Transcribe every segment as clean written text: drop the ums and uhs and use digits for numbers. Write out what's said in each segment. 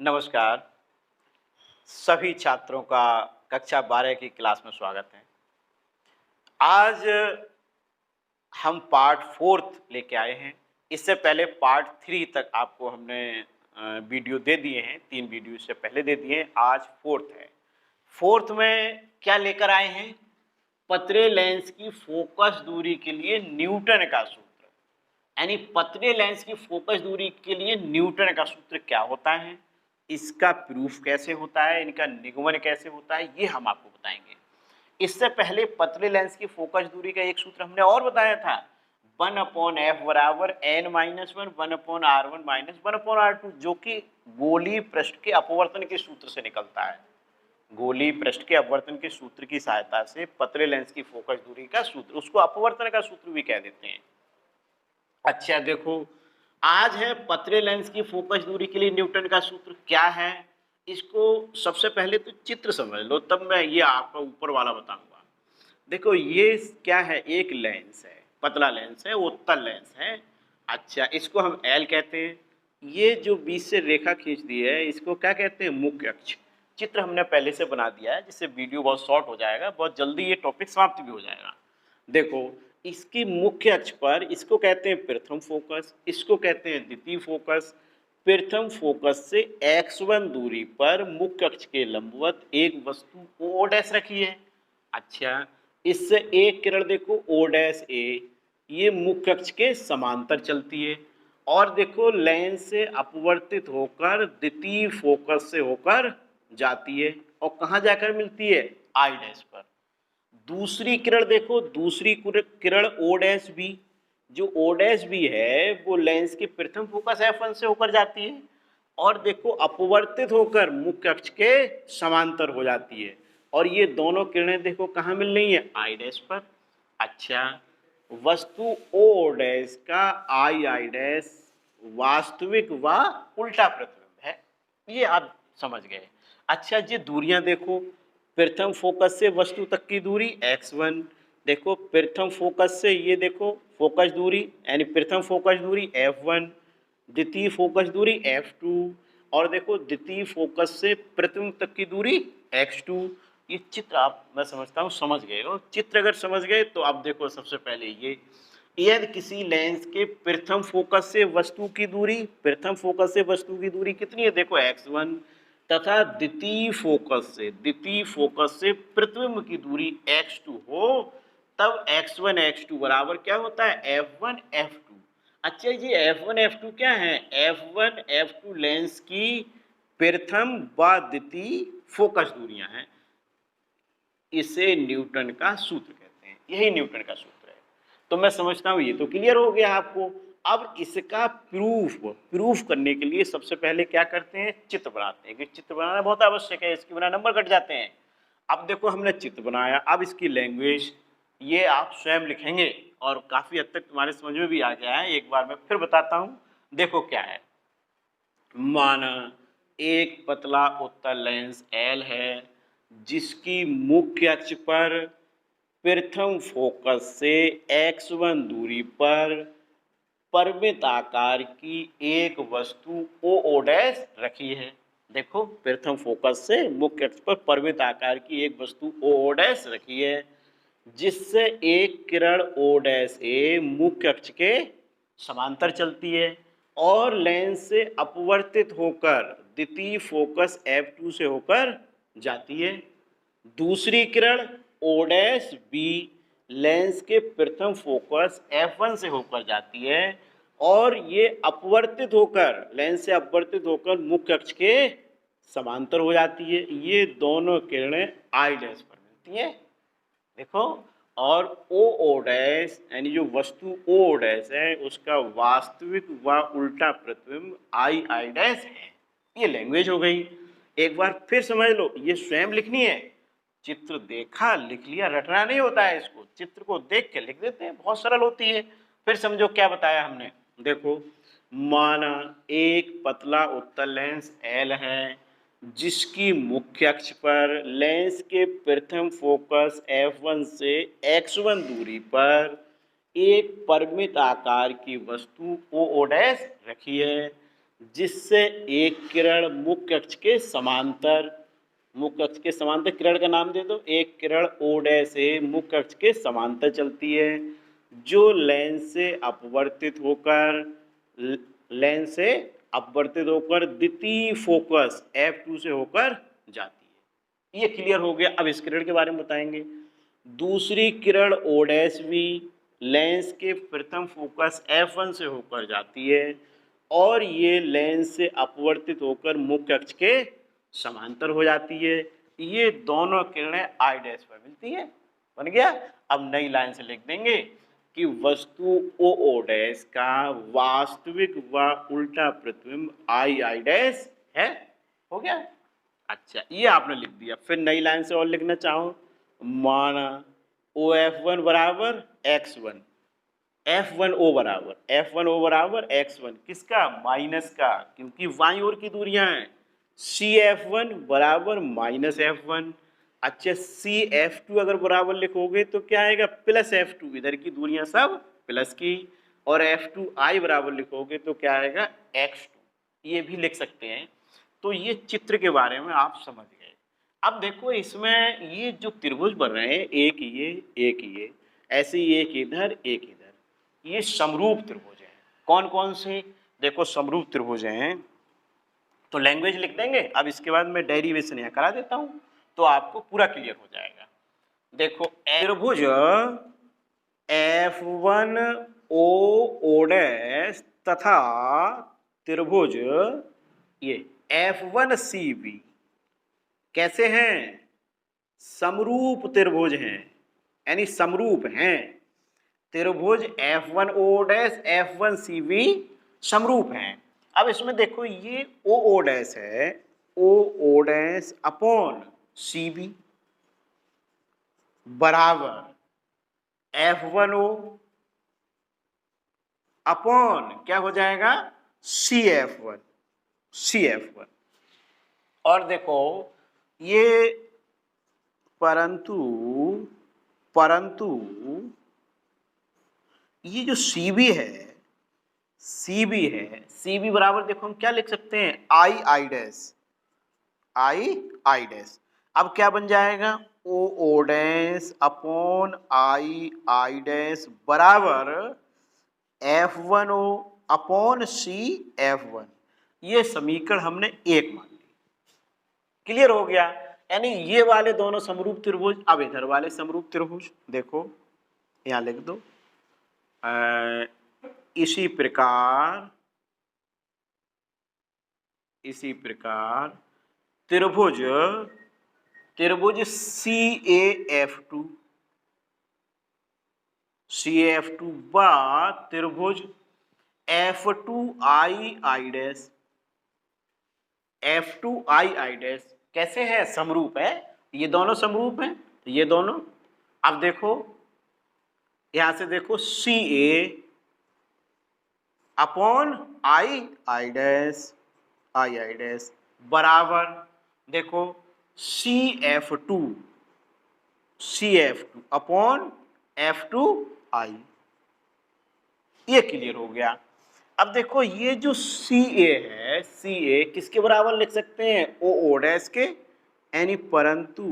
नमस्कार, सभी छात्रों का कक्षा 12 की क्लास में स्वागत है। आज हम पार्ट 4th लेके आए हैं। इससे पहले पार्ट 3 तक आपको हमने वीडियो दे दिए हैं, 3 वीडियो इससे पहले दे दिए हैं, आज 4th है। 4th में क्या लेकर आए हैं? पतले लेंस की फोकस दूरी के लिए न्यूटन का सूत्र। यानी पतले लेंस की फोकस दूरी के लिए न्यूटन का सूत्र क्या होता है, इसका प्रूफ कैसे होता है, इनका निगमन कैसे होता है, ये हम आपको बताएंगे। इससे पहले पतले लेंस की फोकस दूरी का एक सूत्र हमने और बताया था, 1/f बराबर n-1 1/r1 1/r2, जो कि गोलीय पृष्ठ के अपवर्तन के सूत्र से निकलता है। गोलीय पृष्ठ के अपवर्तन के सूत्र की सहायता से पतले लेंस की फोकस दूरी का सूत्र, उसको अपवर्तन का सूत्र भी कह देते हैं। अच्छा देखो, आज है पतले लेंस की फोकस दूरी के लिए न्यूटन का सूत्र क्या है, इसको सबसे पहले तो चित्र समझ लो, तब मैं ये आपको ऊपर वाला बताऊंगा। देखो ये क्या है, एक लेंस है, पतला लेंस है, उत्तल लेंस है। अच्छा, इसको हम एल कहते हैं। ये जो बीच से रेखा खींच दी है, इसको क्या कहते हैं? मुख्य अक्ष। चित्र हमने पहले से बना दिया है, जिससे वीडियो बहुत शॉर्ट हो जाएगा, बहुत जल्दी ये टॉपिक समाप्त भी हो जाएगा। देखो, इसकी मुख्य अक्ष पर इसको कहते हैं प्रथम फोकस, इसको कहते हैं द्वितीय फोकस। प्रथम फोकस से x1 दूरी पर मुख्य अक्ष के लंबवत एक वस्तु o डैश रखी है। अच्छा, इससे एक किरण देखो o डैश a, ये मुख्य अक्ष के समांतर चलती है और देखो लेंस से अपवर्तित होकर द्वितीय फोकस से होकर जाती है और कहाँ जाकर मिलती है? I डैश पर। दूसरी किरण देखो, दूसरी किरण ओ डैश बी, जो ओ डैश बी है वो लेंस के प्रथम फोकस F1 से होकर जाती है और देखो अपवर्तित होकर मुख्य अक्ष के समांतर हो जाती है और ये दोनों किरणें देखो कहाँ मिल रही है? आई डैश पर। अच्छा, वस्तु ओ डैश का आई डैश वास्तविक व उल्टा प्रतिबिंब है, ये आप समझ गए। अच्छा, ये दूरियां देखो, प्रथम फोकस से वस्तु तक की दूरी x1, देखो प्रथम फोकस से ये देखो फोकस दूरी यानी प्रथम फोकस दूरी f1, द्वितीय फोकस दूरी f2 और देखो द्वितीय फोकस से प्रतिबिंब तक की दूरी x2। ये चित्र आप, मैं समझता हूँ समझ गए हो। चित्र अगर समझ गए तो आप देखो सबसे पहले ये, यदि किसी लेंस के प्रथम फोकस से वस्तु की दूरी, प्रथम फोकस से वस्तु की दूरी कितनी है? देखो x1 तथा द्वितीय फोकस से प्रतिबिंब की दूरी x2 हो, तब x1 x2 बराबर क्या होता है? f1 f2। अच्छा जी, f1 f2 क्या है? f1 f2 लेंस की प्रथम व द्वितीय फोकस दूरियां हैं। इसे न्यूटन का सूत्र कहते हैं, यही न्यूटन का सूत्र है। तो मैं समझता हूँ ये तो क्लियर हो गया आपको। अब इसका प्रूफ करने के लिए सबसे पहले क्या करते हैं? चित्र बनाते हैं, कि चित्र बनाना बहुत आवश्यक है, इसके बिना नंबर कट जाते हैं। अब देखो हमने चित्र बनाया, अब इसकी लैंग्वेज ये आप स्वयं लिखेंगे और काफ़ी हद तक तुम्हारे समझ में भी आ गया है। एक बार मैं फिर बताता हूँ, देखो क्या है। माना एक पतला उत्तल लेंस L है, जिसकी मुख्य अक्ष पर प्रथम फोकस से x1 दूरी पर परिमित आकार की एक वस्तु ओ डैश रखी है। देखो, प्रथम फोकस से मुख्य अक्ष पर परिमित आकार की एक वस्तु ओ डैश रखी है, जिससे एक किरण ओ डैश ए मुख्य अक्ष के समांतर चलती है और लेंस से अपवर्तित होकर द्वितीय फोकस F2 से होकर जाती है। दूसरी किरण ओ डैश बी लेंस के प्रथम फोकस F1 से होकर जाती है और ये अपवर्तित होकर, लेंस से अपवर्तित होकर मुख्य अक्ष के समांतर हो जाती है। ये दोनों किरणें आई डैश पर मिलती हैं, देखो। और ओ डैश यानी जो वस्तु ओ डैश है उसका वास्तविक व उल्टा प्रतिबिंब आई डैश है। ये लैंग्वेज हो गई। एक बार फिर समझ लो, ये स्वयं लिखनी है। चित्र देखा लिख लिया, रटना नहीं होता है, इसको चित्र को देख के लिख देते हैं, बहुत सरल होती है। फिर समझो क्या बताया हमने। देखो, माना एक पतला उत्तल लेंस L है, जिसकी मुख्य अक्ष पर लेंस के प्रथम फोकस F1 से x1 दूरी पर एक परिमित आकार की वस्तु ओ डैश रखी है, जिससे एक किरण मुख्य अक्ष के समांतर, मुख्य अक्ष के समांतर किरण का नाम दे दो, एक किरण ओ डैश से मुख्य अक्ष के समांतर चलती है, जो लेंस से अपवर्तित होकर द्वितीय फोकस F2 से होकर जाती है। ये क्लियर हो गया। अब इस किरण के बारे में बताएंगे। दूसरी किरण ओ डैश भी लेंस के प्रथम फोकस F1 से होकर जाती है और ये लेंस से अपवर्तित होकर मुख्य अक्ष के समांतर हो जाती है। ये दोनों किरणें आई डैश पर मिलती है। बन गया। अब नई लाइन से लिख देंगे कि वस्तु ओ डैश का वास्तविक व उल्टा प्रतिबिंब आई डैश है। हो गया। अच्छा, ये आपने लिख दिया। फिर नई लाइन से और लिखना चाहो, माना OF1 बराबर x1, F1O बराबर x1, किसका? माइनस का, क्योंकि बाईं ओर की दूरियां हैं। CF1 बराबर माइनस F1। अच्छा, CF2 अगर बराबर लिखोगे तो क्या आएगा? प्लस F2, इधर की दूरियां सब प्लस की। और F2I बराबर लिखोगे तो क्या आएगा? x2। ये भी लिख सकते हैं। तो ये चित्र के बारे में आप समझ गए। अब देखो इसमें ये जो त्रिभुज बन रहे हैं, एक ये, ऐसे ही एक इधर एक इधर, ये समरूप त्रिभुज हैं। कौन कौन से? देखो समरूप त्रिभुज हैं तो लैंग्वेज लिख देंगे। अब इसके बाद मैं डेरिवेशन यहाँ करा देता हूँ तो आपको पूरा क्लियर हो जाएगा। देखो त्रिभुज F1O डैश तथा त्रिभुज ये F1CB कैसे हैं? समरूप त्रिभुज हैं, यानी समरूप हैं। त्रिभुज F1O डैश F1CB समरूप हैं। अब इसमें देखो ये ओ डैश है, ओ डैश अपॉन CB बराबर F1O अपॉन क्या हो जाएगा? CF1। और देखो ये परंतु ये जो CB है, CB बराबर देखो हम क्या लिख सकते हैं? I dash. अब क्या बन जाएगा? O dash upon I dash बराबर F1O अपॉन CF1। ये समीकरण हमने एक मान ली। क्लियर हो गया। यानी ये वाले दोनों समरूप त्रिभुज, अब इधर वाले समरूप त्रिभुज देखो यहां लिख दो। इसी प्रकार त्रिभुज CAF2 व त्रिभुज F2I डैश कैसे है? समरूप है। ये दोनों समरूप हैं, ये दोनों। अब देखो यहां से देखो CA अपॉन आई डैश बराबर देखो CF2 अपॉन F2I। ये क्लियर हो गया। अब देखो ये जो CA है, CA किसके बराबर लिख सकते हैं? ओ डैश के, यानी परंतु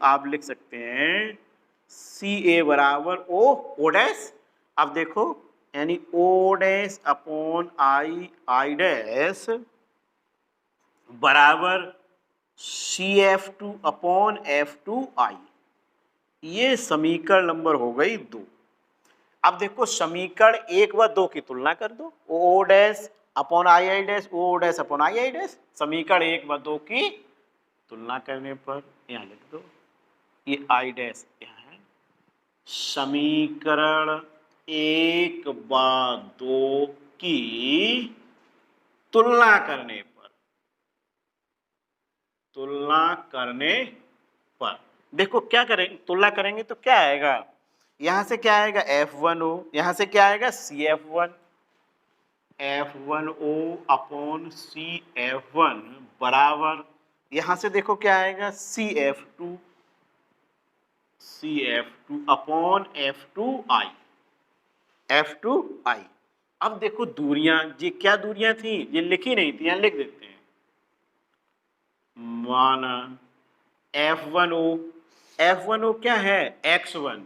आप लिख सकते हैं CA बराबर ओ डैश। अब देखो यानी O dash upon I dash बराबर CF2 अपॉन F2I। ये समीकरण नंबर हो गई 2। अब देखो समीकरण 1 व 2 की तुलना कर दो। O dash upon I dash, O dash upon I dash. समीकरण 1 व 2 की तुलना करने पर यहाँ लिख दो, ये आई डैश यहाँ है। समीकरण 1 व 2 की तुलना करने पर देखो क्या करेंगे? तुलना करेंगे तो क्या आएगा? यहां से क्या आएगा? F1O, यहां से क्या आएगा? CF1। F1O अपॉन CF1 बराबर यहां से देखो क्या आएगा? CF2 upon F2I। अब देखो दूरियां, ये क्या दूरियां थी, ये लिखी नहीं थी, यहां लिख देते हैं। माना F1O, F1O क्या है, x1,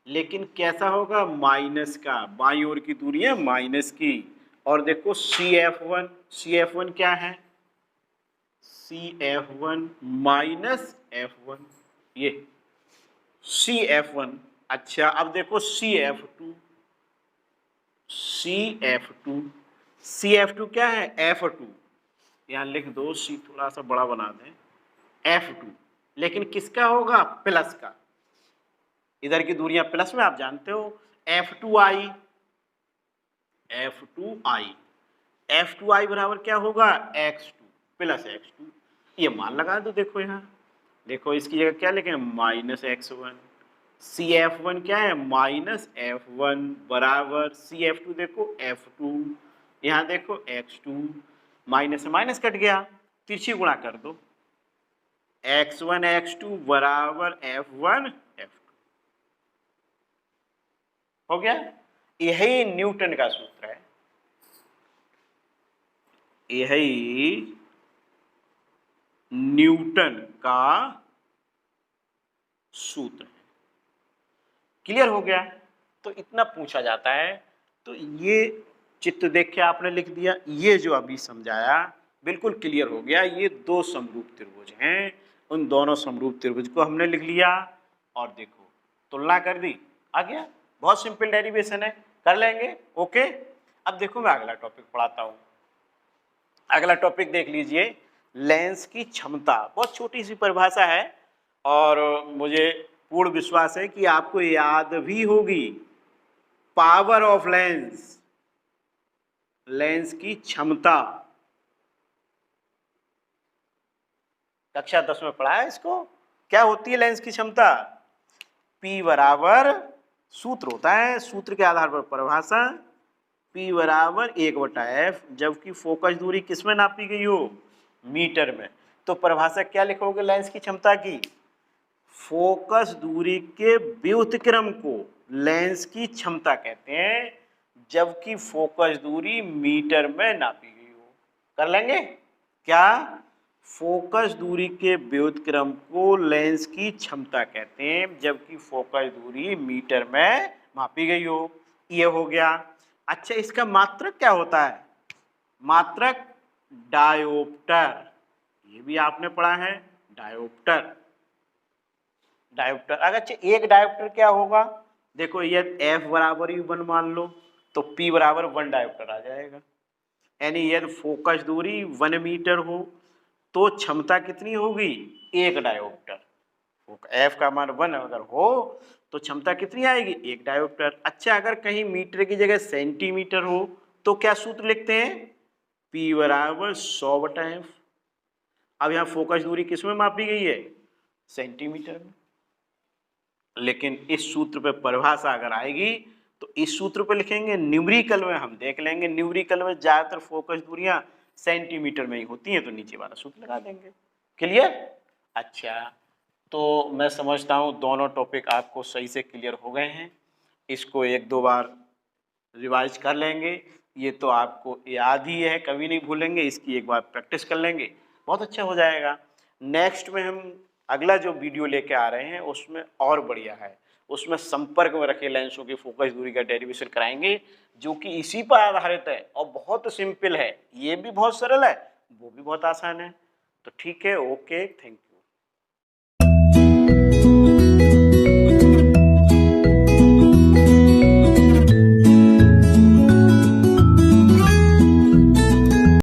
लेकिन कैसा होगा, माइनस का, बाईं ओर की दूरी है माइनस की। और देखो CF1, CF1 क्या है, CF1 माइनस F1, ये CF1। अच्छा अब देखो CF2, CF2, CF2 क्या है, F2, यहाँ लिख दो, C थोड़ा सा बड़ा बना दें, F2, लेकिन किसका होगा, प्लस का। इधर की दूरियां प्लस में आप जानते हो, F2I, F2I, F2I बराबर क्या होगा, x2 प्लस x2। ये मान लगा दो, देखो यहाँ देखो इसकी जगह क्या लिखें, माइनस x1। CF1 क्या है, माइनस F1 बराबर CF2 देखो F2, यहाँ देखो x2, माइनस से माइनस कट गया, तिरछी गुणा कर दो, x1 x2 बराबर F1 F2, हो गया। यही न्यूटन का सूत्र है, यही न्यूटन का सूत्र है। क्लियर हो गया। तो इतना पूछा जाता है, तो ये चित्र देख के आपने लिख दिया, ये जो अभी समझाया बिल्कुल क्लियर हो गया। ये दो समरूप त्रिभुज हैं, उन दोनों समरूप त्रिभुज को हमने लिख लिया और देखो तुलना कर दी, आ गया। बहुत सिंपल डेरिवेशन है, कर लेंगे। ओके, अब देखो मैं अगला टॉपिक पढ़ाता हूं। अगला टॉपिक देख लीजिए, लेंस की क्षमता। बहुत छोटी सी परिभाषा है और मुझे पूर्ण विश्वास है कि आपको याद भी होगी। पावर ऑफ लेंस, लेंस की क्षमता, कक्षा 10 में पढ़ा है इसको। क्या होती है लेंस की क्षमता, P बराबर, सूत्र होता है, सूत्र के आधार पर परिभाषा, P बराबर 1/f, जबकि फोकस दूरी किस में नापी गई हो, मीटर में। तो परिभाषा क्या लिखोगे लेंस की क्षमता की, फोकस दूरी के व्युत्क्रम को लेंस की क्षमता कहते हैं, जबकि फोकस दूरी मीटर में नापी गई हो। कर लेंगे क्या, फोकस दूरी के व्युत्क्रम को लेंस की क्षमता कहते हैं, जबकि फोकस दूरी मीटर में मापी गई हो। ये हो गया। अच्छा, इसका मात्रक क्या होता है, मात्रक डायोप्टर, ये भी आपने पढ़ा है, डायोप्टर। डायोप्टर, अगर एक डायोप्टर क्या होगा, देखो ये F बराबर ही 1 मान लो, तो P बराबर 1 डायोप्टर आ जाएगा। यानी यदि फोकस दूरी 1 मीटर हो तो क्षमता कितनी होगी, 1 डायोप्टर। F का मान 1 अगर हो तो क्षमता कितनी आएगी, 1 डायोप्टर। अच्छा, अगर कहीं मीटर की जगह सेंटीमीटर हो तो क्या सूत्र लिखते हैं, P बराबर 100/f। अब यहाँ फोकस दूरी किस में मापी गई है, सेंटीमीटर में। लेकिन इस सूत्र पे परिभाषा अगर आएगी तो इस सूत्र पे लिखेंगे, न्यूमेरिकल में हम देख लेंगे, न्यूमेरिकल में ज्यादातर फोकस दूरियां सेंटीमीटर में ही होती हैं, तो नीचे वाला सूत्र लगा देंगे। क्लियर। अच्छा, तो मैं समझता हूँ दोनों टॉपिक आपको सही से क्लियर हो गए हैं। इसको 1-2 बार रिवाइज कर लेंगे, ये तो आपको याद ही है, कभी नहीं भूलेंगे। इसकी एक बार प्रैक्टिस कर लेंगे, बहुत अच्छा हो जाएगा। नेक्स्ट में हम अगला जो वीडियो लेके आ रहे हैं उसमें और बढ़िया है, उसमें संपर्क में रखे लेंसों की फोकस दूरी का डेरिवेशन कराएंगे, जो कि इसी पर आधारित है और बहुत सिंपल है। ये भी बहुत सरल है, वो भी बहुत आसान है। तो ठीक है, ओके, थैंक यू।